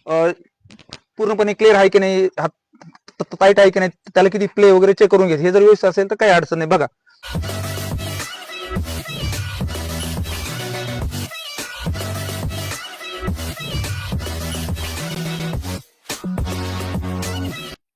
पूर्णपणे क्लिअर आहे की नाही, टाईट आहे की नाही, त्याला किती प्ले वगैरे चेक करून घ्यायचं. हे जर व्यवस्थित असेल तर काही अडचण नाही. बघा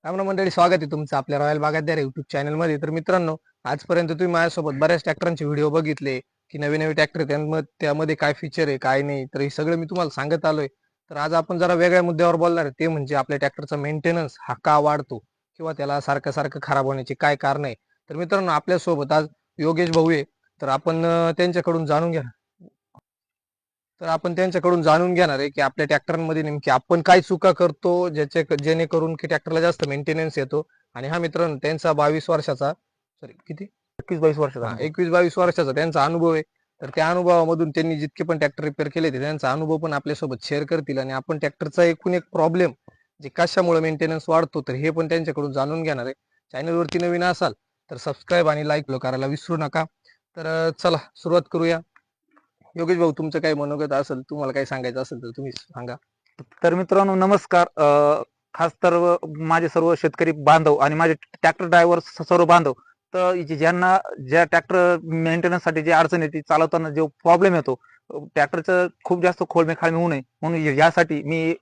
रामराम मंडळी, स्वागत आहे तुमचं आपल्या रॉयल बागायतदार युट्यूब चॅनलमध्ये. तर मित्रांनो, आजपर्यंत तुम्ही माझ्यासोबत बऱ्याच ट्रॅक्टरांचे व्हिडिओ बघितले की नवे नवे ट्रॅक्टर त्यामध्ये काय फीचर आहे काय नाही, तर हे सगळं मी तुम्हाला सांगत आलोय. तर आज आपण जरा वेगळ्या मुद्द्यावर बोलणार आहे, ते म्हणजे आपल्या ट्रॅक्टरचा मेंटेनन्स हा का वाढतो किंवा त्याला सारखं सारखं खराब होण्याची काय कारण आहे. तर मित्रांनो, आपल्यासोबत आज योगेश भाऊ आहे. तर आपण त्यांच्याकडून जाणून घ्या आहे की आपल्या ट्रॅक्टरांमध्ये नेमकी आपण काय चुका करतो जेणेकरून की ट्रॅक्टरला जास्त मेंटेनन्स येतो. आणि हा मित्रांनो, त्यांचा 22 वर्षाचा सॉरी किती 21-22 वर्षाचा 21-22 वर्षाचा त्यांचा अनुभव आहे. तर त्या अनुभवामधून त्यांनी जितके पण ट्रॅक्टर रिपेअर केले ते त्यांचा अनुभव पण आपल्यासोबत शेअर करतील. आणि आपण ट्रॅक्टरचा एकूण एक प्रॉब्लेम जे कशामुळे मेंटेनन्स वाढतो तर हे पण त्यांच्याकडून जाणून घेणार आहे. चॅनलवरती नवीन असाल तर सबस्क्राईब आणि लाईक करायला विसरू नका. तर चला सुरुवात करूया. योगेश भाऊ, तुमचं काही मनोगत असेल, तुम्हाला काही सांगायचं असेल तर तुम्ही सांगा. तर मित्रांनो नमस्कार. खास तर माझे सर्व शेतकरी बांधव आणि माझे ट्रॅक्टर ड्रायव्हर सर्व बांधव, तर ज्यांना ज्या ट्रॅक्टर मेंटेनन्स साठी जी अडचण येते, चालवताना जो प्रॉब्लेम येतो, ट्रॅक्टरचं खूप जास्त खोलमे खालमे होऊ नये म्हणून यासाठी मी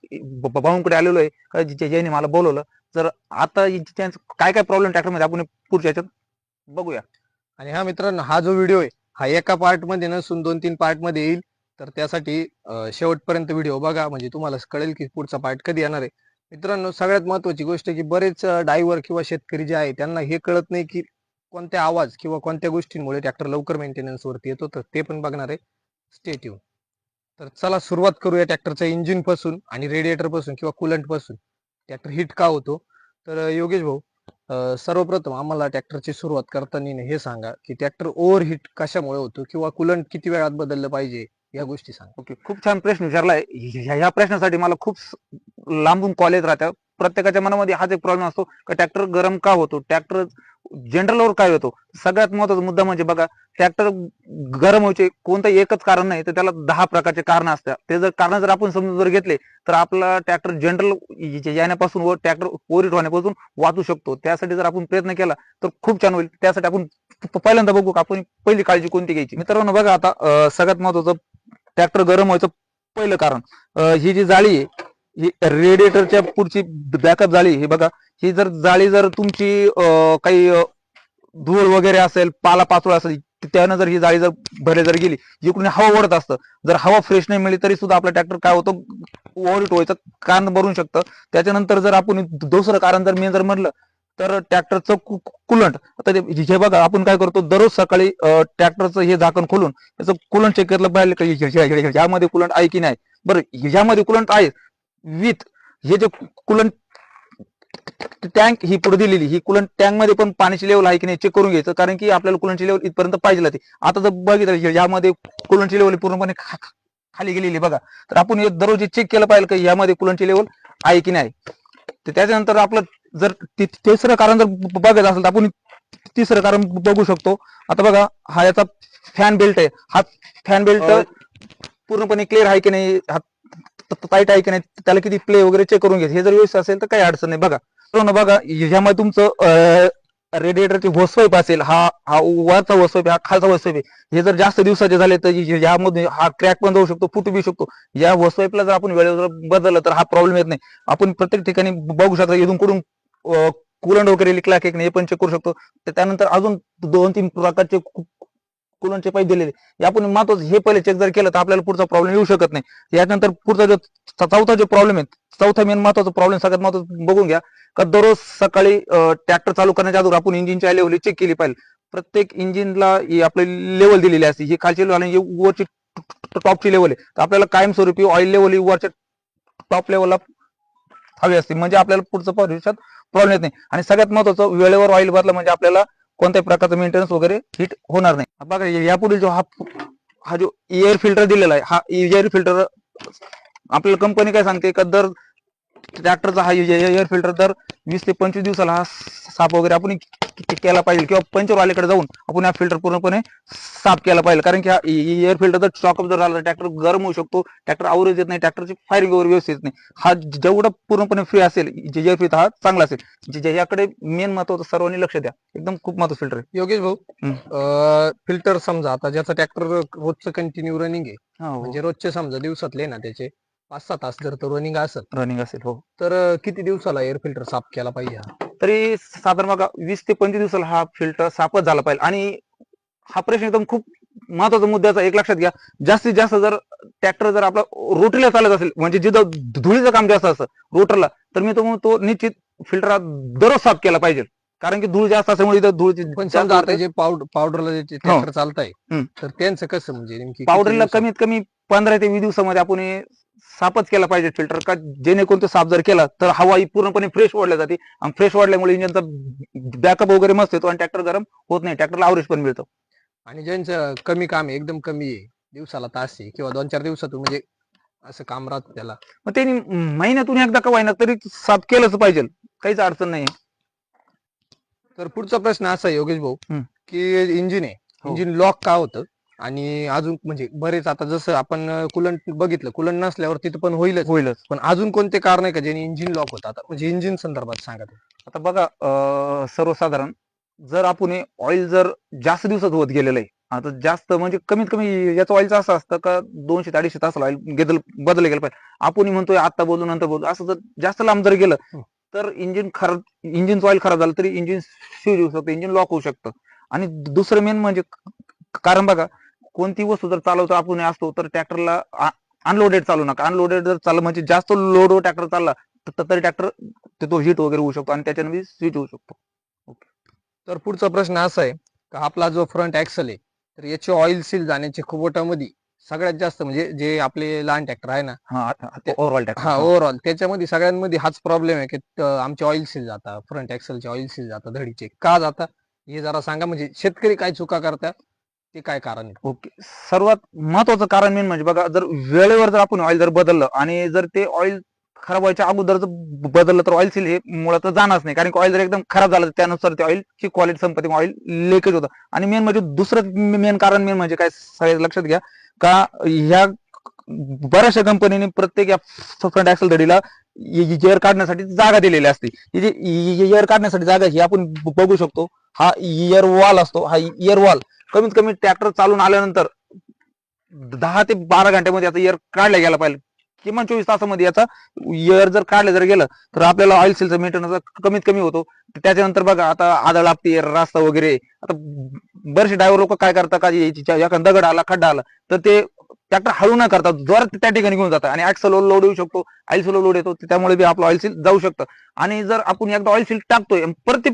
भाऊंकडे आलेलो आहे, ज्यांनी मला बोलवलं. तर आता त्यांचं काय काय प्रॉब्लेम ट्रॅक्टरमध्ये आपण पुढच्या याच्यात बघूया. आणि हा मित्रांनो, हा जो व्हिडिओ आहे हा एका पार्ट मध्ये नसून 2-3 पार्ट मध्ये येईल. तर त्यासाठी शेवटपर्यंत व्हिडिओ बघा, म्हणजे तुम्हाला कळेल की पुढचा पार्ट कधी येणार आहे. मित्रांनो, सगळ्यात महत्वाची गोष्ट की बरेच ड्रायव्हर किंवा शेतकरी जे आहे त्यांना हे कळत नाही की कोणत्या आवाज किंवा कोणत्या गोष्टींमुळे ट्रॅक्टर लवकर मेंटेनन्स वरती येतो, तर ते पण बघणार आहे. Stay tune. तर चला सुरुवात करूया ट्रॅक्टरच्या इंजिन पासून आणि रेडिएटर पासून किंवा कुलंट पासून. ट्रॅक्टर हिट का होतो? तर योगेश भाऊ, सर्वप्रथम आम्हाला ट्रॅक्टरची सुरुवात करताना हे सांगा की ट्रॅक्टर ओव्हरहीट कशामुळे होतो किंवा कुलंट किती वेळात बदललं पाहिजे, या गोष्टी सांगा. ओके, खूप छान प्रश्न विचारलाय. ह्या प्रश्नासाठी मला खूप लांबून कॉल येत राहतात. प्रत्येकाच्या मनामध्ये हाच एक प्रॉब्लेम असतो की ट्रॅक्टर गरम का होतो, ट्रॅक्टर जनरलवर काय होतो. सगळ्यात महत्वाचा मुद्दा म्हणजे बघा, ट्रॅक्टर गरम व्हायचे कोणतं एकच कारण नाही, तर त्याला 10 प्रकारचे कारण असतात. ते जर कारण जर आपण समजून जर घेतले तर आपला ट्रॅक्टर जनरल येण्यापासून व ट्रॅक्टर ओव्हरहीट होण्यापासून वाचू शकतो. त्यासाठी जर आपण प्रयत्न केला तर खूप छान होईल. त्यासाठी आपण पहिल्यांदा बघू आपण पहिली काळजी कोणती घ्यायची. मित्रांनो बघा, आता सगळ्यात महत्वाचं ट्रॅक्टर गरम व्हायचं पहिलं कारण, ही जी जाळी आहे ही रेडिएटरच्या पुढची बॅकअप जाळी, हे बघा, ही जर जाळी जर तुमची काही धूळ वगैरे असेल, पाला पाचोळा असेल, त्यानं जर ही जाळी जर भरली जर गेली, जिकडून हवा ओढत असतं, जर हवा फ्रेश नाही मिळली तरी सुद्धा आपला ट्रॅक्टर काय होतं, ओव्हरहीट व्हायचं कारण बनवू शकतं. त्याच्यानंतर जर आपण दुसरं कारण जर मी जर म्हटलं तर ट्रॅक्टरचं कुलंट. आता हे बघा, आपण काय करतो दररोज सकाळी ट्रॅक्टरचं हे झाकण खोलून त्याचं कुलंट चेक केलं पाहिजे, ह्यामध्ये कुलंट आहे की नाही. बरं, ह्यामध्ये कुलंट आहे विथ हे जे कुलंट टँक ही पुढे दिलेली, ही कुलंट टँक मध्ये पण पाण्याची लेवल आहे की नाही चेक करून घ्यायचं, कारण की आपल्याला कुलंटची लेवल इथपर्यंत पाहिजे ती. आता जर बघितलं यामध्ये कुलंटची लेवल पूर्णपणे खाली गेलेली बघा, तर आपण हे दररोज चेक केलं पाहिजे की यामध्ये कुलंटची लेवल आहे की नाही. तर त्याच्यानंतर आपलं जर तिसरं कारण जर बघायचं असेल तर आपण तिसरं कारण बघू शकतो. आता बघा, हा याचा फॅन बेल्ट आहे, हा फॅन बेल्ट पूर्णपणे क्लिअर आहे की नाही, टाईट आहे की नाही, त्याला किती प्ले वगैरे चेक करून घ्यायचं. हे जर व्यवस्थित असेल तर काही अडचण नाही. बघा बघा, ह्यामध्ये तुमचं रेडिएटरची होसपाईप असेल, हा हा वरचा होसपाईप, हा खालचा होसपाईप आहे. हे जर जास्त दिवसाचे झाले तर यामध्ये हा क्रॅक पण जाऊ शकतो, फुटू बी शकतो. या होसपाईपला जर आपण वेळेवर बदललं तर हा प्रॉब्लेम येत नाही. आपण प्रत्येक ठिकाणी बघू शकतो, इथून कुठून कुलंट वगैरे लिकला की नाही हे पण चेक करू शकतो. त्यानंतर अजून 2-3 प्रकारचे कुलंटचे पाईप दिलेले, हे आपण महत्वाचं हे पहिले चेक जर केलं तर आपल्याला पुढचा प्रॉब्लेम येऊ शकत नाही. यानंतर पुढचा जो चौथा जो प्रॉब्लेम आहे, चौथा मेन महत्वाचा प्रॉब्लेम सगळ्यात महत्वाचं बघून घ्या का दररोज सकाळी ट्रॅक्टर चालू करण्याच्या अगोदर आपण इंजिनच्या लेवल चेक केली पाहिजे. प्रत्येक इंजिनला आपली लेवल दिलेली असते, ही खालची लेवल आणि वरची टॉपची लेवल आहे. तर आपल्याला कायमस्वरूपी ऑइल लेवल वरच्या टॉप लेवलला हवी असते, म्हणजे आपल्याला पुढचं भविष्यात प्रॉब्लेम येत नाही. आणि सगळ्यात महत्वाचं, वेळेवर ऑइल भरलं म्हणजे आपल्याला कोणत्याही प्रकारचं मेंटेनन्स वगैरे हिट होणार नाही. बघा, यापुढे जो हा जो एअर फिल्टर दिलेला आहे, हा एअर फिल्टर आपल्याला कंपनी काय सांगते का दर ट्रॅक्टरचा हा एअर फिल्टर दर 20 ते 25 दिवसाला हा साफ वगैरे आपण केला पाहिजे किंवा पंचर वाल्याकडे जाऊन आपण हा फिल्टर पूर्णपणे साफ केला पाहिजे. कारण की हा एअर फिल्टर जर शॉकअप जर झाला तर ट्रॅक्टर गरम होऊ शकतो, ट्रॅक्टर आवरेज येत नाही, ट्रॅक्टरची फायरिंग वगैरे व्यवस्थित नाही. हा जेवढा पूर्णपणे फ्री असेल एअर फिल्टर हा चांगला असेल. ज्याच्याकडे मेन महत्वाचं सर्वांनी लक्ष द्या, एकदम खूप महत्वाचं फिल्टर आहे. योगेश भाऊ, फिल्टर समजा आता ज्याचा ट्रॅक्टर रोजचं कंटिन्यू रनिंग आहे, म्हणजे रोजचे समजा दिवसातले ना त्याचे 5-6 तास जर तो रनिंग असेल हो, तर किती दिवसाला एअर फिल्टर साफ केला पाहिजे? तरी साधारण बघा 20 ते 25 दिवसाला हा फिल्टर साफच झाला पाहिजे. आणि हा प्रश्न एकदम खूप महत्वाचा मुद्द्याचा एक लक्षात घ्या, जास्तीत जास्त जर ट्रॅक्टर जर आपला रोटरीला चालत असेल, म्हणजे जिथं धुळीचं काम जास्त असतं रोटरला, तर मी तो निश्चित फिल्टर दररोज साफ केला पाहिजे. कारण की धूळ जास्त असल्यामुळे इथं धूळ पण समजा आता जे पावडरला जे ट्रॅक्टर चालताय तर त्यांचं कसं, म्हणजे नेमकी पावडरला कमीत कमी 15 ते 20 दिवसामध्ये आपण साफच केला पाहिजे फिल्टर, का जेणेकरून तो साफ जर केला तर हवा ही पूर्णपणे फ्रेश वाढल्या जाते, आणि फ्रेश वाढल्यामुळे इंजिनचा बॅकअप वगैरे मस्त येतो आणि ट्रॅक्टर गरम होत नाही, ट्रॅक्टरला आवरेज पण मिळतो. आणि ज्यांचं कमी काम आहे, एकदम कमी आहे, दिवसाला तास आहे किंवा 2-4 दिवसातून म्हणजे असं काम राहतं त्याला, मग त्यांनी महिन्यातून एकदा का होईना तरी साफ केलंच पाहिजे, काहीच अडचण नाही. तर पुढचा प्रश्न असा आहे योगेश भाऊ, की इंजिन लॉक का होतं? आणि अजून म्हणजे बरेच आता जसं आपण कुलंट बघितलं, कुलंट नसल्यावर तिथं पण होईलच, पण अजून कोणते कारण आहे का ज्याने इंजिन लॉक होतं? आता म्हणजे इंजिन संदर्भात सांगा. आता बघा, सर्वसाधारण जर आपण ऑइल जर जास्त दिवसात होत गेलेलं आहे, आता जास्त म्हणजे कमीत कमी याचं ऑइलचं असं असतं का 200 ते 250 तासाला ऑइल बदललं गेलं पाहिजे. आपण म्हणतोय आता बोलू नंतर बोलू, असं जर जास्त लांब जर गेलं तर इंजिनचं ऑइल खराब झालं तरी इंजिन सीज होऊ शकतं, इंजिन लॉक होऊ शकतं. आणि दुसरं मेन म्हणजे कारण बघा, कोणती वस्तू जर चालवतो आपण असतो तर ट्रॅक्टरला अनलोडेड चालू नका. अनलोडेड जर चाललं म्हणजे जास्त लोड ट्रॅक्टर चालला तरी ट्रॅक्टर तो हिट वगैरे होऊ शकतो आणि त्याच्याने स्विच होऊ शकतो. तर पुढचा प्रश्न असा आहे का आपला जो फ्रंट ऍक्सल आहे तर याची ऑइल सील जाण्याची खूपटामध्ये सगळ्यात जास्त म्हणजे जे आपले लहान ट्रॅक्टर आहे ना, ओव्हरऑल त्याच्यामध्ये सगळ्यांमध्ये हाच प्रॉब्लेम आहे की आमचे ऑइल सील जातात, फ्रंट ऍक्सलचे ऑइल सील जातात, धडीचे का जातात हे जरा सांगा. म्हणजे शेतकरी काय चुका करतात, ते काय कारण आहे? ओके, सर्वात महत्वाचं कारण मेन म्हणजे बघा, जर वेळेवर जर आपण ऑइल जर बदललं आणि जर ते ऑइल खराब व्हायच्या अगोदर जर बदललं तर ऑइल सील हे मुळात जाणारच नाही. कारण की ऑइल जर एकदम खराब झालं त्यानुसार ते ऑइलची क्वालिटी संपत्ती, ऑइल लिकेज होतं. आणि मेन म्हणजे दुसरं मेन कारण मेन म्हणजे काय, सगळ्यात लक्षात घ्या का ह्या बऱ्याचशा कंपनीने प्रत्येक या फ्रंट ऍक्सल धडीला एअर काढण्यासाठी जागा दिलेली असते. ही जी एअर काढण्यासाठी जागा ही आपण बघू शकतो, हा इयर वॉल असतो. हा इयर वॉल कमीत कमी ट्रॅक्टर चालून आल्यानंतर 10 ते 12 घंट्यामध्ये याचा इयर काढला गेला पाहिजे. किमान 24 तासामध्ये याचा इयर जर काढलं जर गेलं तर आपल्याला ऑइल सीलचा मेंटेनन्स कमीत कमी होतो. त्याच्यानंतर बघा, आता आदळ लागते, रास्ता वगैरे, आता बरेचसे ड्रायव्हर लोक काय करतात का एखादा दगड आला, खड्डा आला तर ते ट्रॅक्टर हळू न करतात, जोरात त्या ठिकाणी घेऊन जातात आणि ऍक्सल लोड येऊ शकतो, ऑइल सील लोड येतो, त्यामुळे बी आपलं ऑइल सील जाऊ शकतं. आणि जर आपण एकदा ऑइल सील टाकतोय परत ते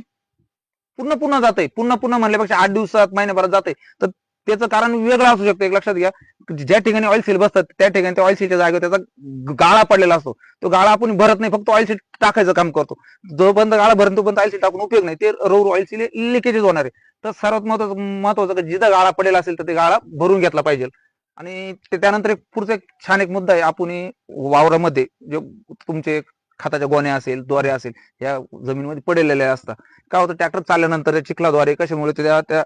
पुन्हा जाते, पुन्हा म्हणल्यापेक्षा 8 दिवसात, महिन्याभरात जाते, तर त्याचं कारण वेगळं असू शकतं. एक लक्षात घ्या, ज्या ठिकाणी ऑइल सील बसतात त्या ठिकाणी त्या ऑइल सीलच्या जागेवर त्याचा गाळा पडलेला असतो. तो गाळा आपण भरत नाही, फक्त ऑइल सील टाकायचं काम करतो. जोपर्यंत गाळा भरत तोपर्यंत ऑइल सील टाकून उपयोग नाही, ते रोड ऑइल सील लिकेजेस होणार आहे. तर सर्वात महत्वाचं जिथं गाळा पडलेला असेल तर ते गाळा भरून घेतला पाहिजे. आणि त्यानंतर पुढचा एक छान एक मुद्दा आहे, आपण वावरामध्ये जे तुमचे खताच्या गोण्या असेल, द्वारे असेल, या जमिनीमध्ये पडलेल्या असतात. काय होतं, ट्रॅक्टर चालल्यानंतर चिखलाद्वारे कशामुळे त्या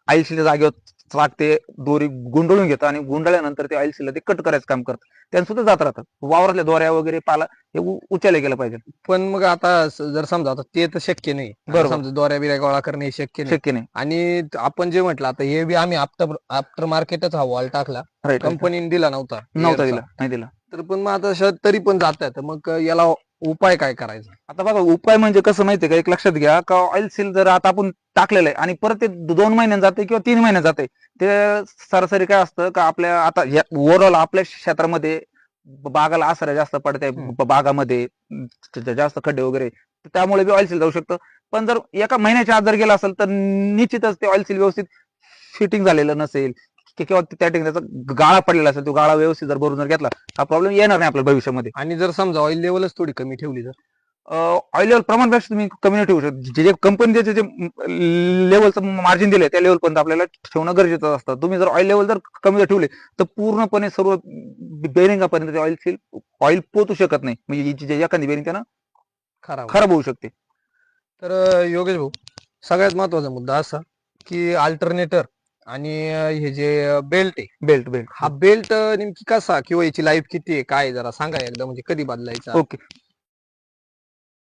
ऑइल सीलच्या जागेवर लागते, दोरी गुंडळून घेतं आणि गुंडळल्यानंतर ते ऑइल सील ते कट करायचं काम करतं, त्याने सुद्धा जात राहतात. वावरातल्या दोऱ्या वगैरे पाला हे उचलले गेलं पाहिजे. पण मग आता जर समजा आता ते तर शक्य नाही, समजा दोऱ्या बिऱ्या गोळा करणे शक्य नाही. आणि आपण जे म्हटलं आता हे बी आम्ही आफ्टर मार्केटच हा वॉल टाकला, कंपनीने दिला नव्हता, नाही दिला. तर पण मग आता तरी पण जात आहे, तर मग याला उपाय काय करायचा? आता बघा, उपाय म्हणजे कसं माहितीये का, एक लक्षात घ्या का ऑइल सील जर आता आपण टाकलेलं आहे आणि परत ते 2 महिन्यात जाते किंवा 3 महिन्यात जाते, ते सरासरी काय असतं का आपल्या आता ओव्हरऑल आपल्या क्षेत्रामध्ये बागाला आसरा जास्त पडते, बागामध्ये जास्त खड्डे वगैरे, त्यामुळे बी ऑइल सील जाऊ शकतं. पण जर एका महिन्याच्या आत जर गेला असेल तर निश्चितच ते ऑइल सील व्यवस्थित फिटिंग झालेलं नसेल किंवा त्या ठिकाणी त्याचा गाळा पडलेला असेल, तो गाळा व्यवस्थित जर भरून जर घेतला, हा प्रॉब्लेम येणार नाही आपल्या भविष्यामध्ये. आणि जर समजा ऑइल लेवलच थोडी कमी ठेवली तर ऑइल लेवल प्रमाणपेक्षा तुम्ही कमी नाही ठेवू शकता. जे कंपनी जे लेवलचं मार्जिन दिलंय त्या लेवल पर्यंत आपल्याला ठेवणं गरजेचं असतं. तुम्ही जर ऑइल लेवल जर कमी जर ठेवले तर पूर्णपणे सर्व बेरिंगापर्यंत ऑइल सील ऑइल पोचू शकत नाही, म्हणजे एखादी बेरिंग त्यानं खराब होऊ शकते. तर योगेश भाऊ, सगळ्यात महत्वाचा मुद्दा असा की अल्टरनेटर आणि हे जे बेल्ट आहे, बेल्ट बेल्ट हा बेल्ट नेमकी कसा किंवा याची लाईफ किती आहे काय आहे, जरा सांगा एकदा, म्हणजे कधी बदलायचा? ओके.